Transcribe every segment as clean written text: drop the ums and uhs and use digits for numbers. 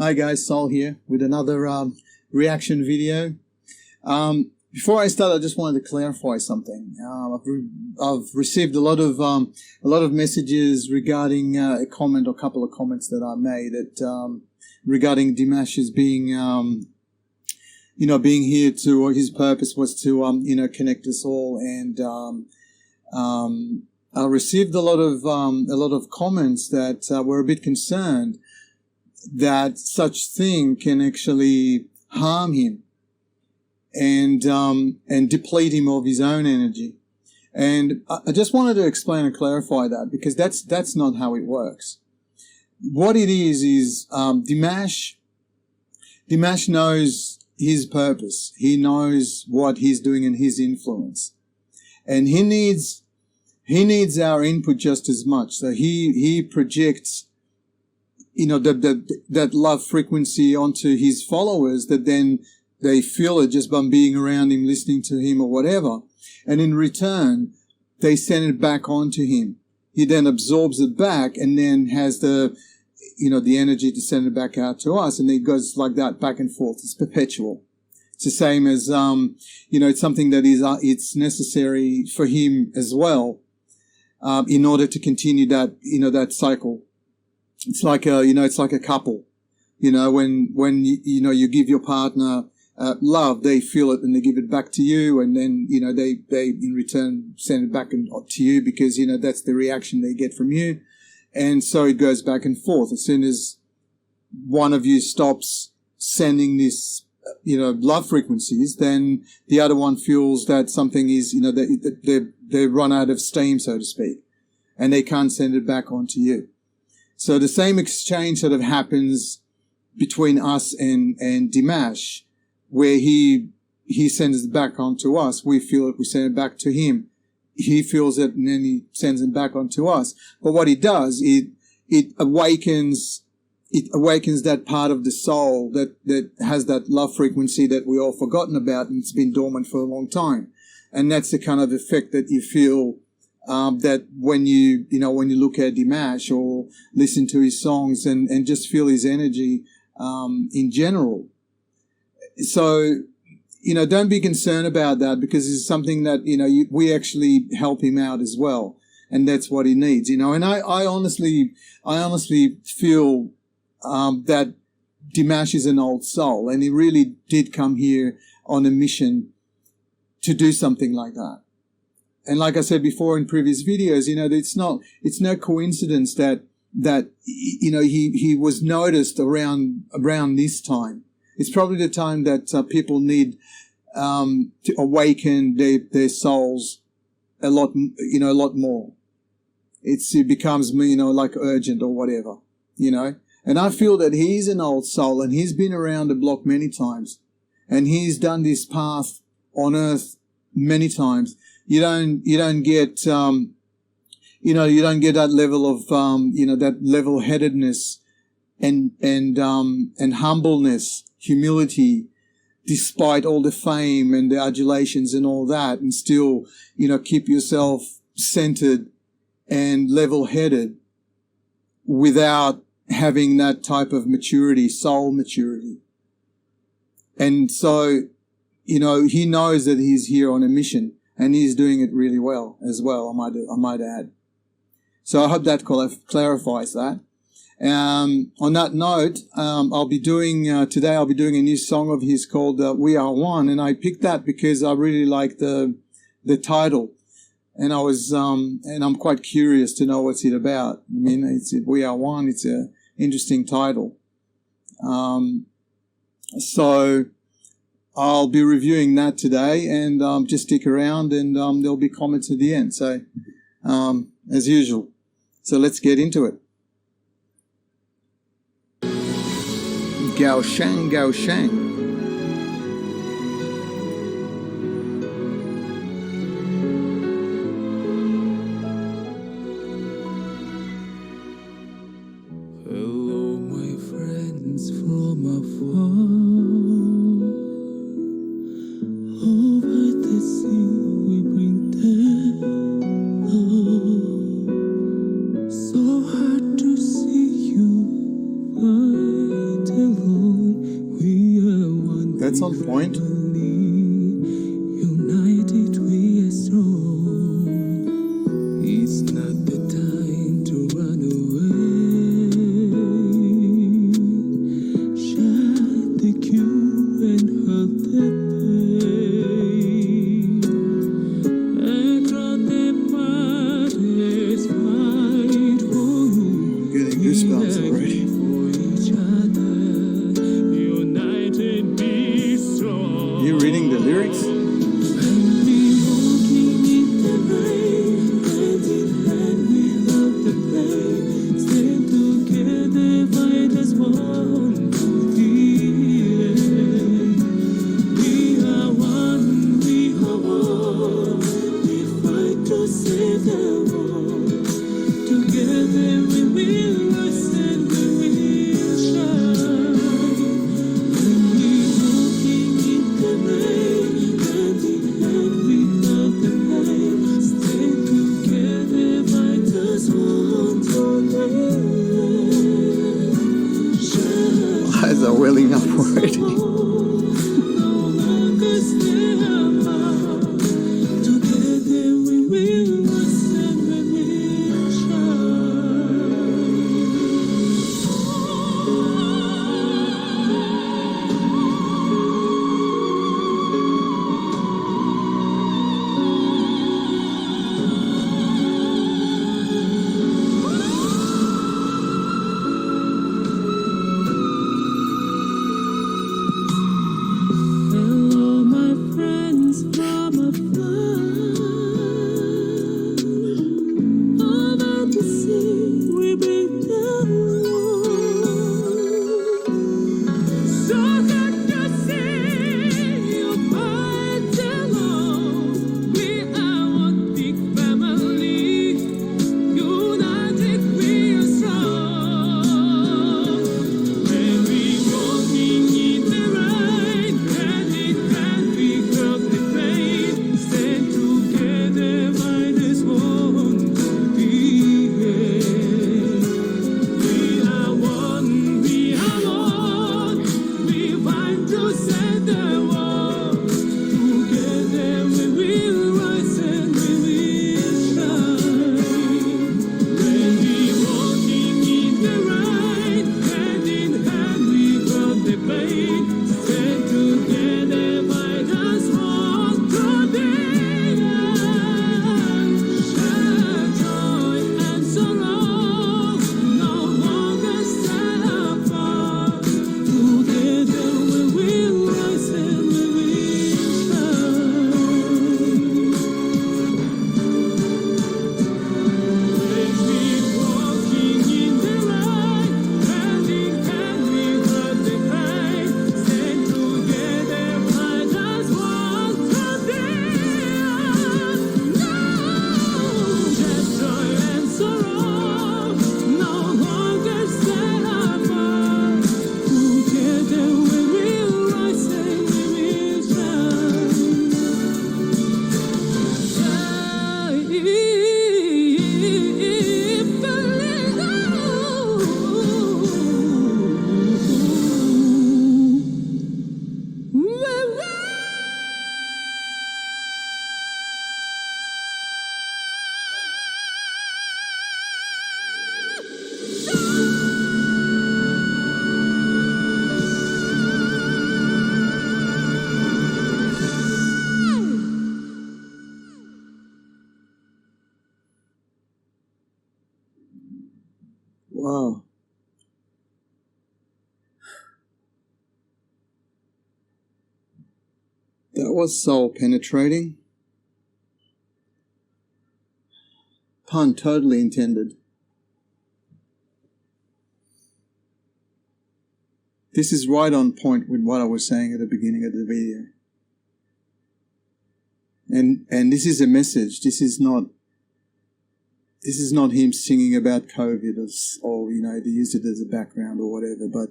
Hi guys, Sol here with another reaction video. Before I start, I just wanted to clarify something. I've received a lot of messages regarding a comment or a couple of comments that I made regarding Dimash's being being here to, or his purpose was to connect us all, and I received a lot of comments that were a bit concerned that such thing can actually harm him and deplete him of his own energy. And I just wanted to explain and clarify that, because that's not how it works. What it is Dimash knows his purpose. He knows what he's doing and his influence, and he needs our input just as much. So he projects that love frequency onto his followers, that then they feel it just by being around him, listening to him or whatever. And in return, they send it back onto him. He then absorbs it back and then has the energy to send it back out to us. And it goes like that back and forth. It's perpetual. It's the same as, it's something that it's necessary for him as well, in order to continue that cycle. It's like a couple, when you give your partner love, they feel it and they give it back to you, and then they in return send it back to you, because that's the reaction they get from you, and so it goes back and forth. As soon as one of you stops sending this love frequencies, then the other one feels that something is they run out of steam, so to speak, and they can't send it back onto you. So the same exchange sort of happens between us and Dimash, where he sends it back onto us. We feel it, we send it back to him. He feels it, and then he sends it back onto us. But what it does, it awakens that part of the soul that has that love frequency that we all forgotten about, and it's been dormant for a long time. And that's the kind of effect that you feel that when you look at Dimash or listen to his songs and just feel his energy in general. So, don't be concerned about that, because it's something that, we actually help him out as well. And that's what he needs, and I honestly feel that Dimash is an old soul, and he really did come here on a mission to do something like that. And like I said before in previous videos, it's no coincidence that he was noticed around this time. It's probably the time that people need to awaken their souls a lot more. It becomes like urgent or whatever, And I feel that he's an old soul, and he's been around the block many times, and he's done this path on earth many times. You don't get that level of that level-headedness and humbleness, humility, despite all the fame and the adulations and all that, and still keep yourself centered and level-headed without having that type of maturity, soul maturity. And so he knows that he's here on a mission. And he's doing it really well as well, I might add. So I hope that clarifies that. On that note, today I'll be doing a new song of his called We Are One. And I picked that because I really like the title. And and I'm quite curious to know what's it about. I mean, it's We Are One. It's an interesting title. So I'll be reviewing that today, and just stick around, and there'll be comments at the end. So, as usual. So let's get into it. Gao Shang, Gao Shang. Hello, my friends from afar. Over the sea we bring them love. So hard to see you. Wait till That's on point. United we are strong. It's not the time to run away. Shut the queue and hold the pain. Across the parties fight for you. Getting goosebumps already. For each other. United be strong. You reading the lyrics? Eyes are welling up already. Hello, my friends from afar. Over the sea, we bring down so hard to see you fight alone. We are one big family. United we are strong. When we walking in the rain, hand in hand we felt the pain. Stand together by this one to be here. We are one, we are one. We fight to set the world. Together we will rise and we will shine. When we walking in the rain, hand in hand we felt the pain. Stand together by this one today. Share joy and sorrow, no longer stand apart. Together we will rise and we will shine. When we walking in the rain, hand in hand we felt the pain. Stand together by this one today. No, just joy and sorrow, no longer stand apart. Together we will rise and we will Wow. That was soul penetrating. Pun totally intended. This is right on point with what I was saying at the beginning of the video. And this is a message. This is not him singing about COVID or you know, they use it as a background or whatever, but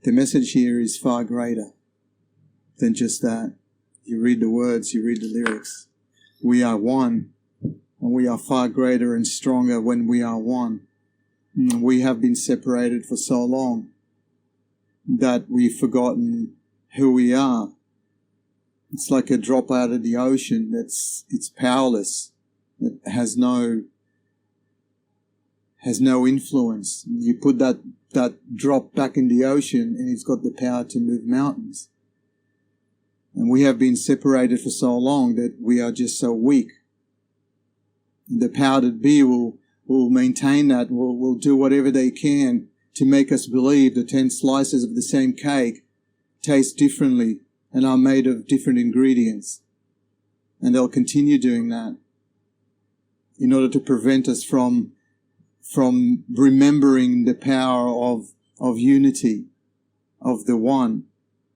the message here is far greater than just that. You read the words, you read the lyrics. We are one, and we are far greater and stronger when we are one. We have been separated for so long that we've forgotten who we are. It's like a drop out of the ocean it's powerless. It has no influence. You put that drop back in the ocean and it's got the power to move mountains. And we have been separated for so long that we are just so weak. The power that be will maintain that, will do whatever they can to make us believe the 10 slices of the same cake taste differently and are made of different ingredients. And they'll continue doing that in order to prevent us from remembering the power of unity, of the one.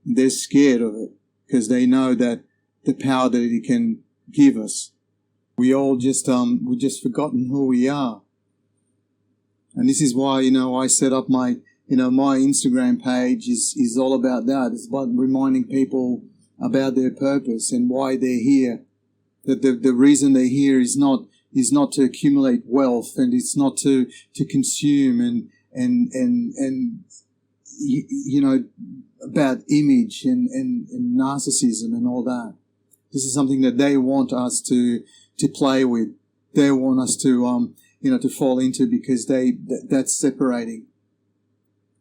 They're scared of it because they know that the power that it can give us. We all just forgotten who we are. And this is why, I set up my Instagram page is all about that. It's about reminding people about their purpose and why they're here. That the reason they're here is not to accumulate wealth, and it's not to consume and about image and narcissism and all that. This is something that they want us to play with. They want us to to fall into, because that's separating.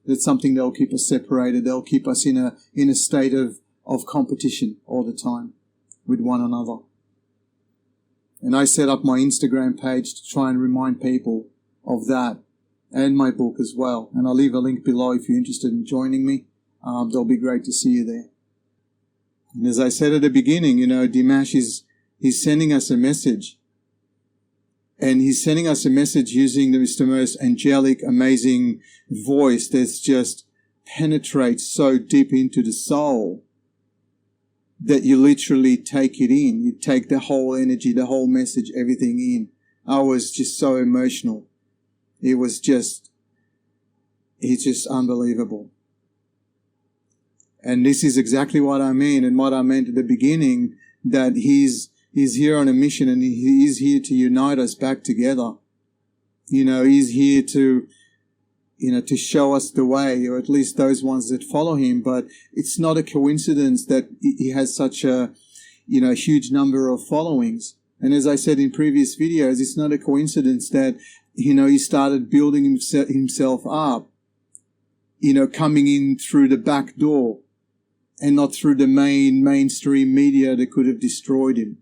That's something that'll keep us separated. They'll keep us in a state of competition all the time with one another. And I set up my Instagram page to try and remind people of that, and my book as well. And I'll leave a link below if you're interested in joining me. It'll be great to see you there. And as I said at the beginning, Dimash he's sending us a message. And he's sending us a message using the most angelic, amazing voice that's just penetrates so deep into the soul that you literally take it in. You take the whole energy, the whole message, everything in. I was just so emotional. It's just unbelievable. And this is exactly what I mean, and what I meant at the beginning, that he's here on a mission, and he is here to unite us back together. He's here to show us the way, or at least those ones that follow him. But it's not a coincidence that he has such a huge number of followings. And as I said in previous videos, it's not a coincidence that, he started building himself up, coming in through the back door and not through the mainstream media that could have destroyed him.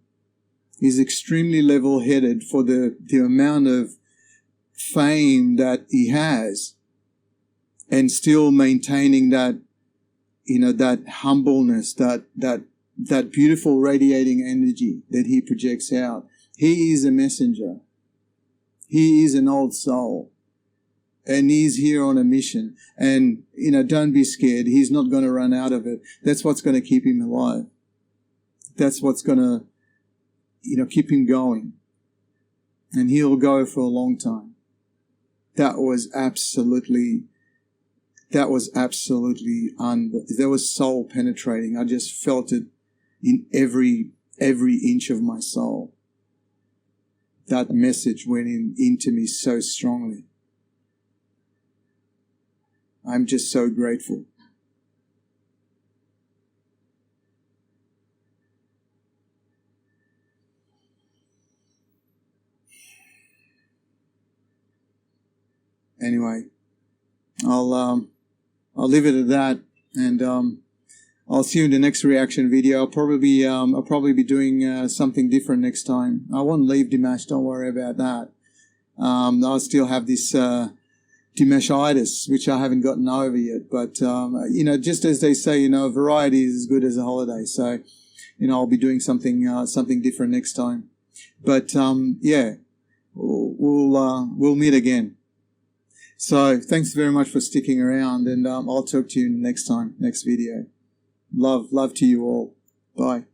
He's extremely level-headed for the amount of fame that he has, and still maintaining that, that humbleness, that beautiful radiating energy that he projects out. He is a messenger. He is an old soul. And he's here on a mission. And, don't be scared. He's not going to run out of it. That's what's going to keep him alive. That's what's going to, keep him going. And he'll go for a long time. That was absolutely that was soul penetrating. I just felt it in every inch of my soul. That message went into me so strongly. I'm just so grateful. Anyway, I'll leave it at that, and I'll see you in the next reaction video. I'll probably be doing something different next time. I won't leave Dimash. Don't worry about that. I'll still have this Dimashitis, which I haven't gotten over yet. But just as they say, variety is as good as a holiday. So, I'll be doing something different next time. But yeah, we'll meet again. So thanks very much for sticking around, and I'll talk to you next time, next video. Love to you all. Bye.